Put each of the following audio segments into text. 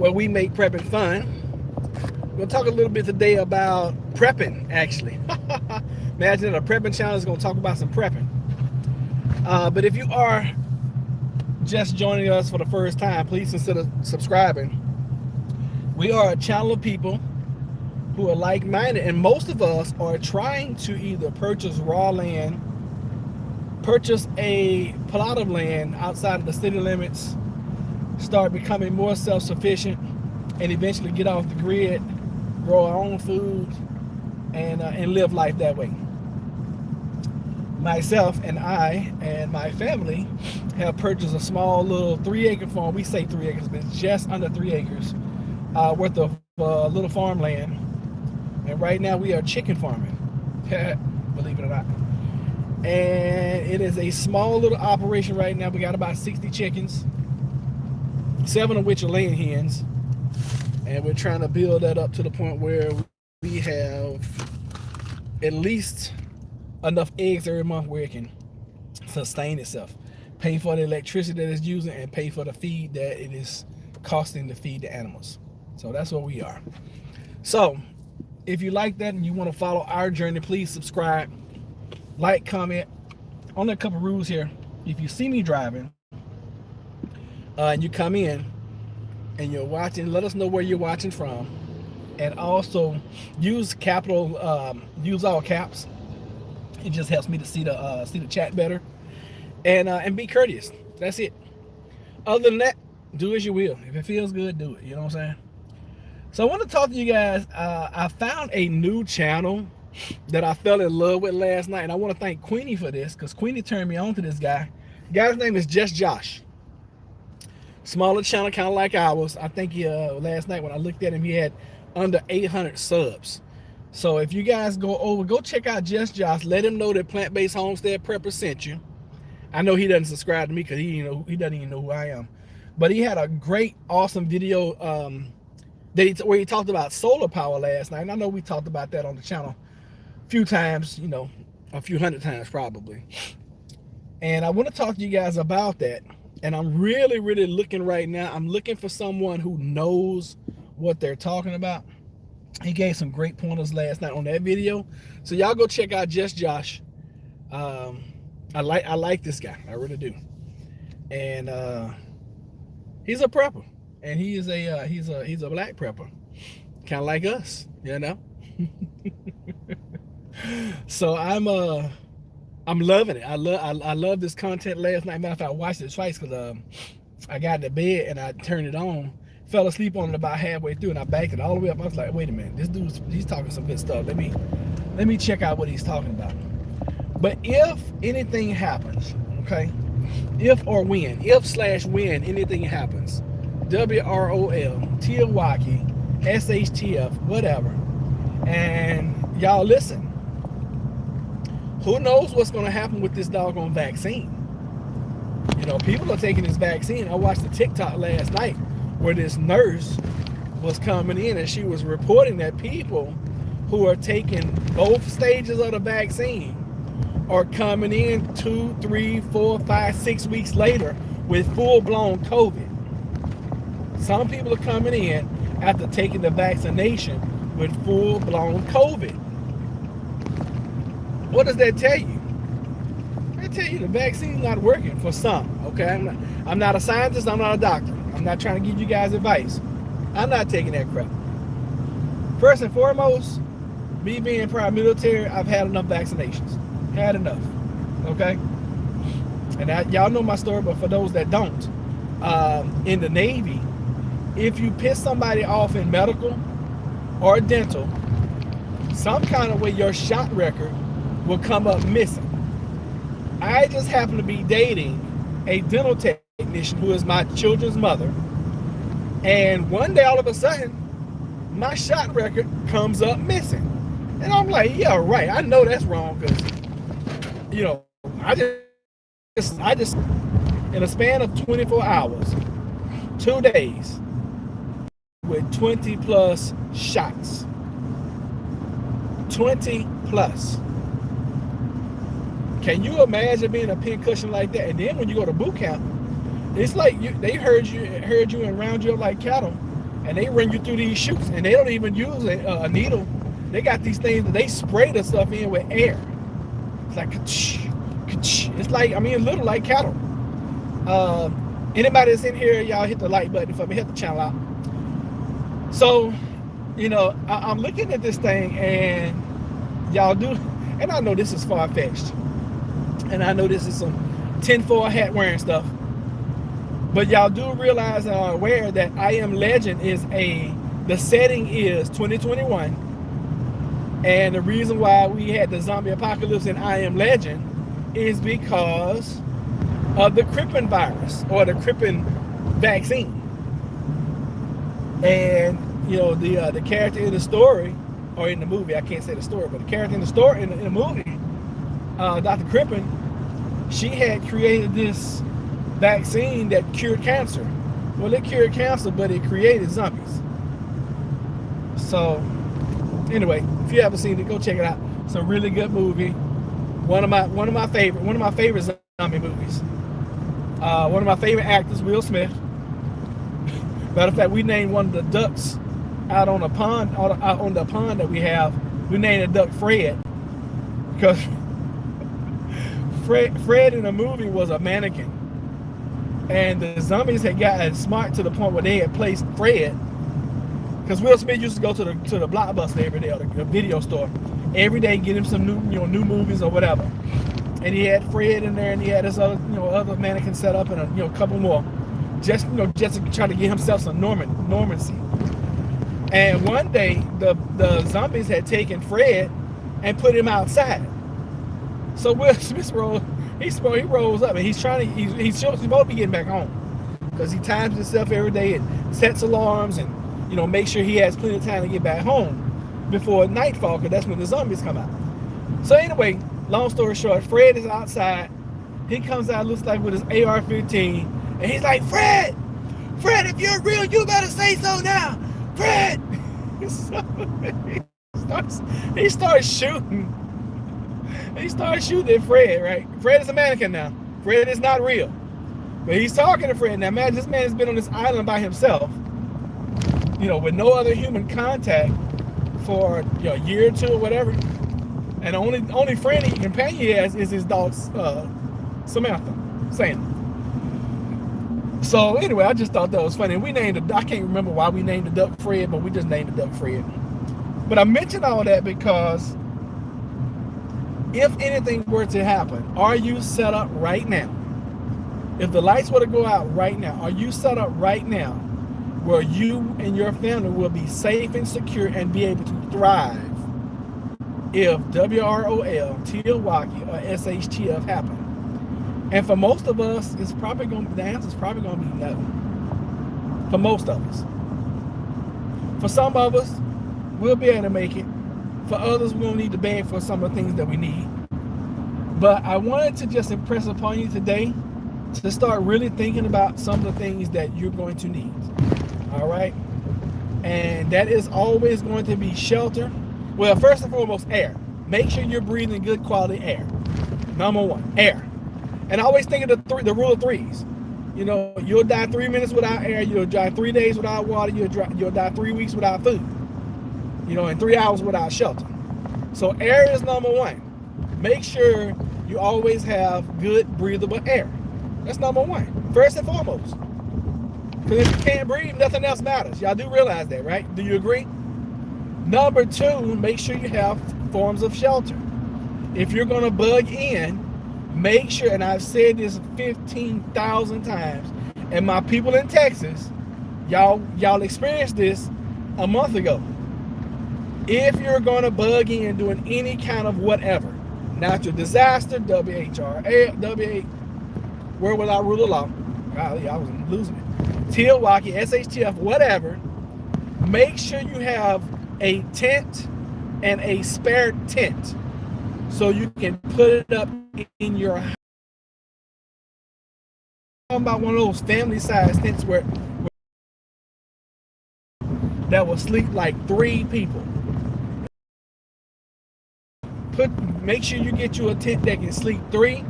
where we make prepping fun. We're going to talk a little bit today about prepping, actually. Imagine that a prepping channel is going to talk about some prepping. But if you are just joining us for the first time, please consider subscribing. We are a channel of people who are like-minded, and most of us are trying to either purchase raw land, purchase a plot of land outside of the city limits, start becoming more self-sufficient, and eventually get off the grid, grow our own food, and live life that way. Myself and I and my family have purchased a small little 3-acre farm. We say 3 acres, but it's just under 3 acres worth of little farmland. And right now we are chicken farming, believe it or not. And it is a small little operation right now. We got about 60 chickens, 7 of which are laying hens. And we're trying to build that up to the point where we have at least enough eggs every month where it can sustain itself, pay for the electricity that it's using, and pay for the feed that it is costing to feed the animals. So that's what we are. So if you like that and you want to follow our journey, please subscribe, like, comment. Only a couple rules here. If you see me driving and you come in and you're watching, let us know where you're watching from, and also use use all caps. It just helps me to see the chat better, and be courteous. That's it. Other than that, do as you will. If it feels good, do it. You know what I'm saying? So I want to talk to you guys. I found a new channel that I fell in love with last night, and I want to thank Queenie for this, because Queenie turned me on to this guy. The guy's name is Just Josh. Smaller channel, kind of like ours. I think last night when I looked at him, he had under 800 subs. So if you guys go check out Just Josh. Let him know that Plant-Based Homestead Prepper sent you. I know he doesn't subscribe to me because he doesn't even know who I am. But he had a great, awesome video where he talked about solar power last night. And I know we talked about that on the channel a few times, a few hundred times probably. And I want to talk to you guys about that. And I'm really, really looking right now. I'm looking for someone who knows what they're talking about. He gave some great pointers last night on that video. So y'all go check out Just Josh. I like this guy. I really do. And he's a prepper. And he's a black prepper. Kind of like us, So I'm loving it. I love this content last night. Matter of fact, I watched it twice because I got in bed and I turned it on. Fell asleep on it about halfway through, and I backed it all the way up. I was like, wait a minute, this he's talking some good stuff. Let me check out what he's talking about. But if anything happens, okay, if/when anything happens, WROL, Tiawaki, SHTF, whatever, and y'all listen, who knows what's going to happen with this doggone vaccine? People are taking this vaccine. I watched the TikTok last night where this nurse was coming in and she was reporting that people who are taking both stages of the vaccine are coming in 2, 3, 4, 5, 6 weeks later with full-blown COVID. Some people are coming in after taking the vaccination with full-blown COVID. What does that tell you? I tell you the vaccine's not working for some, okay? I'm not a scientist, I'm not a doctor. I'm not trying to give you guys advice. I'm not taking that crap. First and foremost, me being prior military, I've had enough vaccinations. Had enough, okay? And y'all know my story, but for those that don't, in the Navy, if you piss somebody off in medical or dental, some kind of way your shot record will come up missing. I just happen to be dating a dental technician who is my children's mother, and one day all of a sudden my shot record comes up missing, and I'm like, yeah, right, I know that's wrong, because I just in a span of 24 hours, 2 days, with 20 plus shots, 20 plus. Can you imagine being a pincushion like that? And then when you go to boot camp, it's like they heard you and round you up like cattle, and they run you through these chutes, and they don't even use a needle. They got these things that they spray the stuff in with air. It's like, it's like, I mean, a little like cattle. Anybody that's in here, y'all hit the like button for me, hit the channel out. So, you know, I'm looking at this thing, and y'all do, and I know this is far-fetched, and I know this is some tinfoil hat wearing stuff, but y'all do realize and are aware that I Am Legend is the setting is 2021, and the reason why we had the zombie apocalypse in I Am Legend is because of the Crippen virus, or the Crippen vaccine. And you know, the character in the story, or in the movie, I can't say the story, but the character in the story, in the movie, Dr. Crippen, she had created this vaccine that cured cancer. Well, it cured cancer, but it created zombies. So anyway, if you haven't seen it, go check it out. It's a really good movie. One of my favorite zombie movies. One of my favorite actors, Will Smith. Matter of fact, we named one of the ducks out on the pond, out on the pond that we have. We named the duck Fred, because Fred in the movie was a mannequin, and the zombies had gotten smart to the point where they had placed Fred, because Will Smith used to go to the Blockbuster every day, or the video store every day, get him some new movies or whatever. And he had Fred in there, and he had his other mannequin set up, and a couple more, just to try to get himself some normancy. And one day the zombies had taken Fred and put him outside. So Will Smith he rolls up, and he's supposed to be getting back home, because he times himself every day and sets alarms, and make sure he has plenty of time to get back home before nightfall, because that's when the zombies come out. So anyway, long story short, Fred is outside. He comes out, looks like with his AR-15, and he's like, Fred, if you're real, you better say so now, Fred. So he starts shooting. He starts shooting at Fred, right? Fred is a mannequin now. Fred is not real. But he's talking to Fred. Now, imagine this man has been on this island by himself, with no other human contact for a year or two or whatever. And the only friend and companion he has is his dog, Samantha, Sam. So anyway, I just thought that was funny. We named I can't remember why we named the duck Fred, but we just named the duck Fred. But I mentioned all that because if anything were to happen, are you set up right now? If the lights were to go out right now, are you set up right now where you and your family will be safe and secure and be able to thrive if WROL, Tilwaukee, or SHTF happen? And for most of us, the answer is probably going to be no. For most of us. For some of us, we'll be able to make it. For others, we won't need to beg for some of the things that we need. But I wanted to just impress upon you today to start really thinking about some of the things that you're going to need. All right? And that is always going to be shelter. Well, first and foremost, air. Make sure you're breathing good quality air. Number one, air. And I always think of the rule of threes. You'll die 3 minutes without air. You'll die 3 days without water. You'll die 3 weeks without food. And 3 hours without shelter. So air is number one. Make sure you always have good breathable air. That's number one, first and foremost. Because if you can't breathe, nothing else matters. Y'all do realize that, right? Do you agree? Number two, make sure you have forms of shelter. If you're going to bug in, make sure, and I've said this 15,000 times, and my people in Texas, y'all experienced this a month ago. If you're going to bug in doing any kind of whatever, natural disaster, WHRA, World Without Rule of Law, golly, I was losing it, Tilwaukee, SHTF, whatever, make sure you have a tent and a spare tent so you can put it up in your house. I'm talking about one of those family-sized tents that will sleep like 3 people. Make sure you get you a tent that can sleep 3.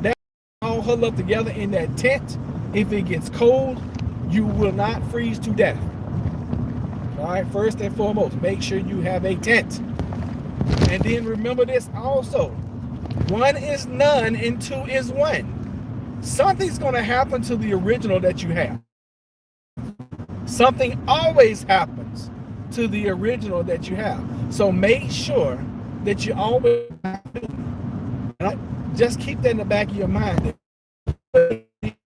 That all huddle up together in that tent. If it gets cold, you will not freeze to death. All right, first and foremost, make sure you have a tent. And then remember this also. One is none and two is one. Something's going to happen to the original that you have. Something always happens to the original that you have. So make sure that you always just keep that in the back of your mind.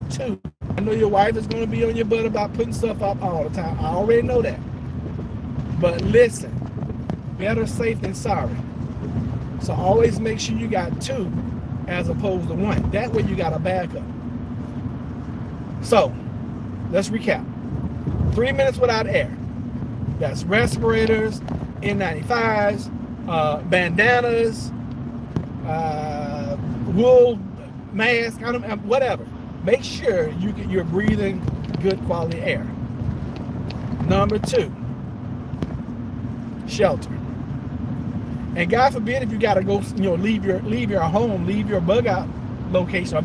Too. I know your wife is going to be on your butt about putting stuff up all the time. I already know that. But listen, better safe than sorry. So always make sure you got two as opposed to one. That way you got a backup. So let's recap. 3 minutes without air. That's respirators, N95s, bandanas, wool mask, whatever. Make sure you're breathing good quality air. Number 2, shelter. And God forbid if you gotta go, leave your home, leave your bug out location, or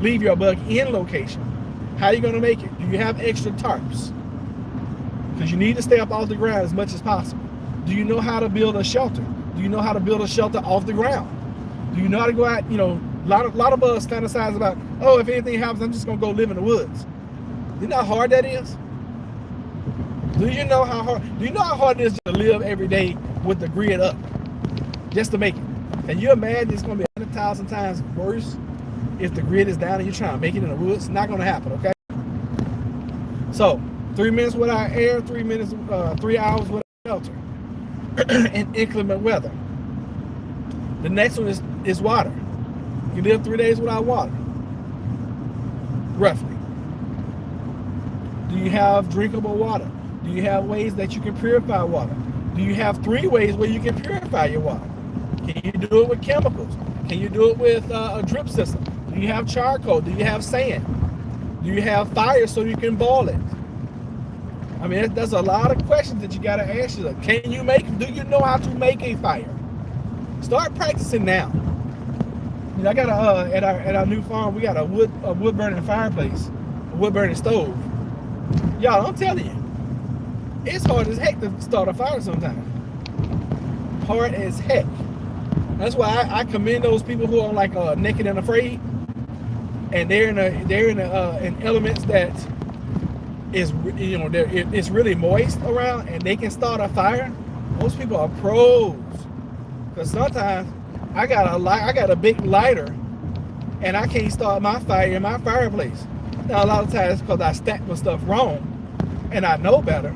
leave your bug in location. How are you gonna make it? Do you have extra tarps? Because you need to stay up off the ground as much as possible. Do you know how to build a shelter? Do you know how to build a shelter off the ground? Do you know how to go out? A lot of us fantasize about, oh, if anything happens, I'm just gonna go live in the woods. You know how hard that is? Do you know how hard it is to live every day with the grid up, just to make it? And you imagine it's gonna be 100,000 times worse if the grid is down and you're trying to make it in the woods? It's not gonna happen, okay? So 3 minutes without air, 3 hours without shelter in inclement weather. The next one is water. You live 3 days without water, roughly. Do you have drinkable water? Do you have ways that you can purify water? Do you have 3 ways where you can purify your water? Can you do it with chemicals? Can you do it with a drip system? Do you have charcoal? Do you have sand? Do you have fire so you can boil it? I mean, there's a lot of questions that you got to ask yourself. Do you know how to make a fire? Start practicing now. I got at our new farm, we got a wood burning fireplace, a wood burning stove. Y'all, I'm telling you, it's hard as heck to start a fire sometimes. Hard as heck. That's why I commend those people who are like naked and afraid, and they're in elements that is it's really moist around, and they can start a fire. Those people are pros. Because sometimes I got a big lighter, and I can't start my fire in my fireplace. Now a lot of times because I stack my stuff wrong, and I know better.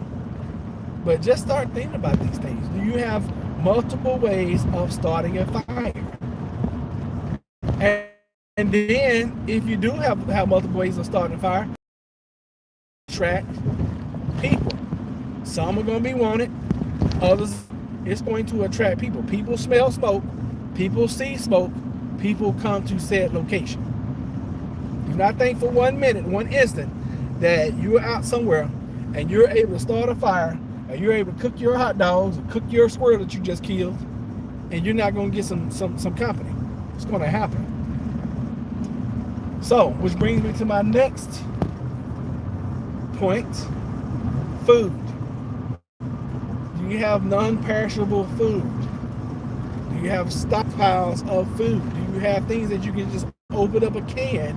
But just start thinking about these things. Do you have multiple ways of starting a fire? And then if you do have multiple ways of starting a fire, attract people. Some are going to be wanted, others it's going to attract people. People smell smoke, people see smoke, people come to said location. Do not think for 1 minute, 1 instant that you're out somewhere and you're able to start a fire and you're able to cook your hot dogs and cook your squirrel that you just killed, and you're not going to get some company. It's going to happen. So, which brings me to my next point: food. Do you have non-perishable food? Do you have stockpiles of food? Do you have things that you can just open up a can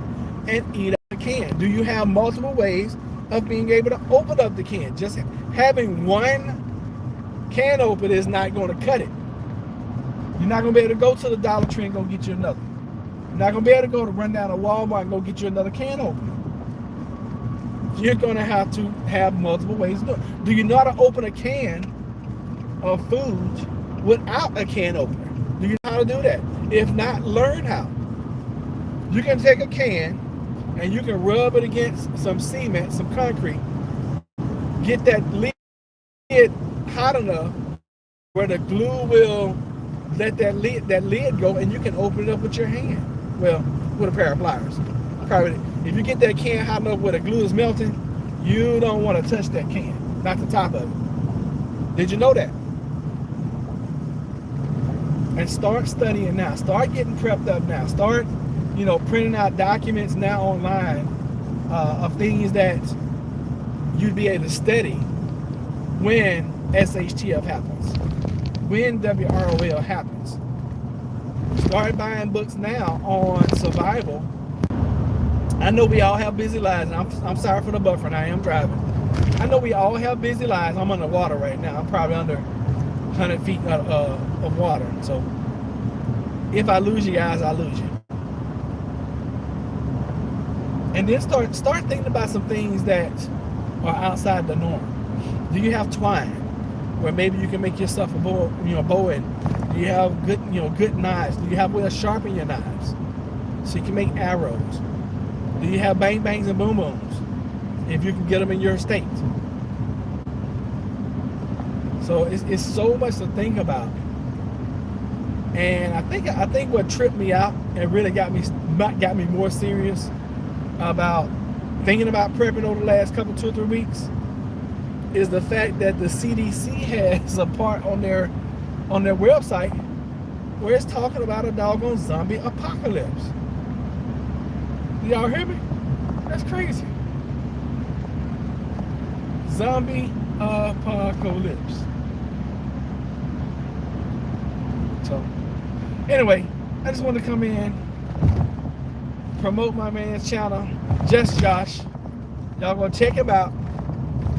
and eat out of a can? Do you have multiple ways of being able to open up the can? Just having one can open is not going to cut it. You're not going to be able to go to the Dollar Tree and go get you another. You're not going to be able to run down to Walmart and go get you another can opener. You're going to have multiple ways to do it. Do you know how to open a can of food without a can opener? Do you know how to do that? If not, learn how. You can take a can and you can rub it against some cement, some concrete, get that lid hot enough where the glue will let that lid go, and you can open it up with your hand. Well, with a pair of pliers. Probably, if you get that can hot enough where the glue is melting, you don't want to touch that can, not the top of it. Did you know that? And start studying now. Start getting prepped up now. Start, printing out documents now online of things that you'd be able to study when SHTF happens, when WROL happens. Start buying books now on survival. I know we all have busy lives. I'm sorry for the buffering. I am driving. I know we all have busy lives. I'm under water right now. I'm probably under 100 feet of water. So if I lose you guys, I lose you. And then start thinking about some things that are outside the norm. Do you have twine, where maybe you can make yourself a bow, bow end? Do you have good knives? Do you have where to sharpen your knives so you can make arrows? Do you have bang bangs and boom booms if you can get them in your state? So it's so much to think about. And I think what tripped me out and really got me more serious about thinking about prepping over the last couple 2 or 3 weeks is the fact that the CDC has a part on their website where it's talking about a doggone zombie apocalypse. Y'all hear me? That's crazy. Zombie apocalypse. So anyway, I just wanted to come in, promote my man's channel, Just Josh. Y'all gonna check him out.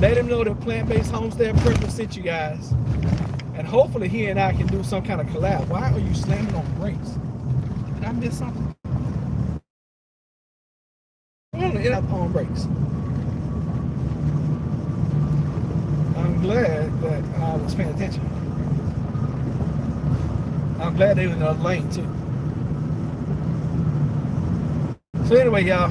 Let him know that Plant-Based Homestead Prepper sent you guys. And hopefully he and I can do some kind of collab. Why are you slamming on brakes? Did I miss something? I'm gonna end up on brakes. I'm glad that I was paying attention. I'm glad they were in another lane too. So anyway, y'all,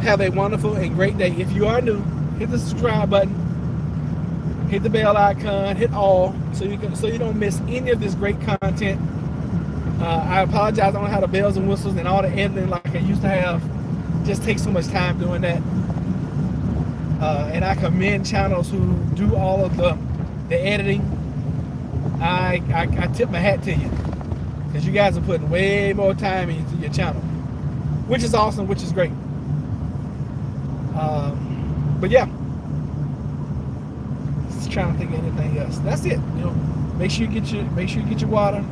have a wonderful and great day. If you are new, hit the subscribe button, hit the bell icon, hit all, so you don't miss any of this great content. I apologize, I don't have the bells and whistles and all the editing like I used to have. Just takes so much time doing that. And I commend channels who do all of the editing. I tip my hat to you, because you guys are putting way more time into your channel, which is awesome, which is great. But yeah, just trying to think of anything else. That's it. Make sure you get your water.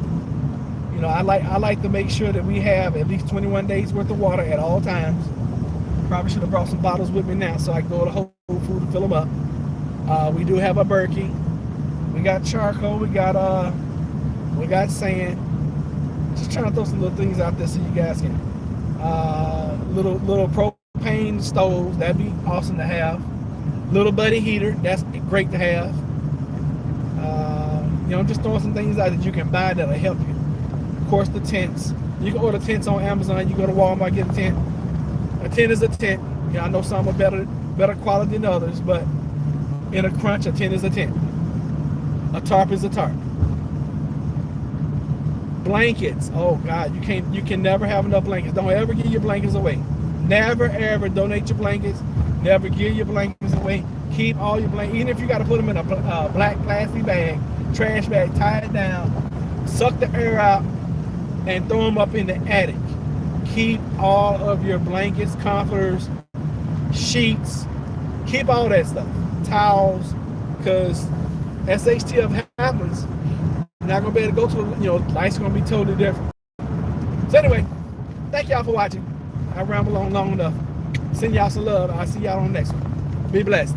I like to make sure that we have at least 21 days worth of water at all times. Probably should have brought some bottles with me now so I can go to Whole Foods and fill them up. We do have a Berkey. We got charcoal. We got sand. Just trying to throw some little things out there so you guys can little propane stoves. That'd be awesome to have. Little buddy heater. That's great to have. I'm just throwing some things out that you can buy that'll help you. Of course, the tents. You can order tents on Amazon. You go to Walmart, get a tent. A tent is a tent. I know some are better quality than others, but in a crunch, a tent is a tent. A tarp is a tarp. Blankets. Oh God, you can never have enough blankets. Don't ever give your blankets away. Never ever donate your blankets. Never give your blankets away. Keep all your blankets, even if you got to put them in a black plastic bag, trash bag, tie it down, suck the air out, and throw them up in the attic. Keep all of your blankets, comforters, sheets, keep all that stuff, towels, because SHTF happens, you're not gonna be able to go to, life's gonna be totally different. So anyway, thank y'all for watching. I rambled on long enough. Send y'all some love. I'll see y'all on the next one. Be blessed.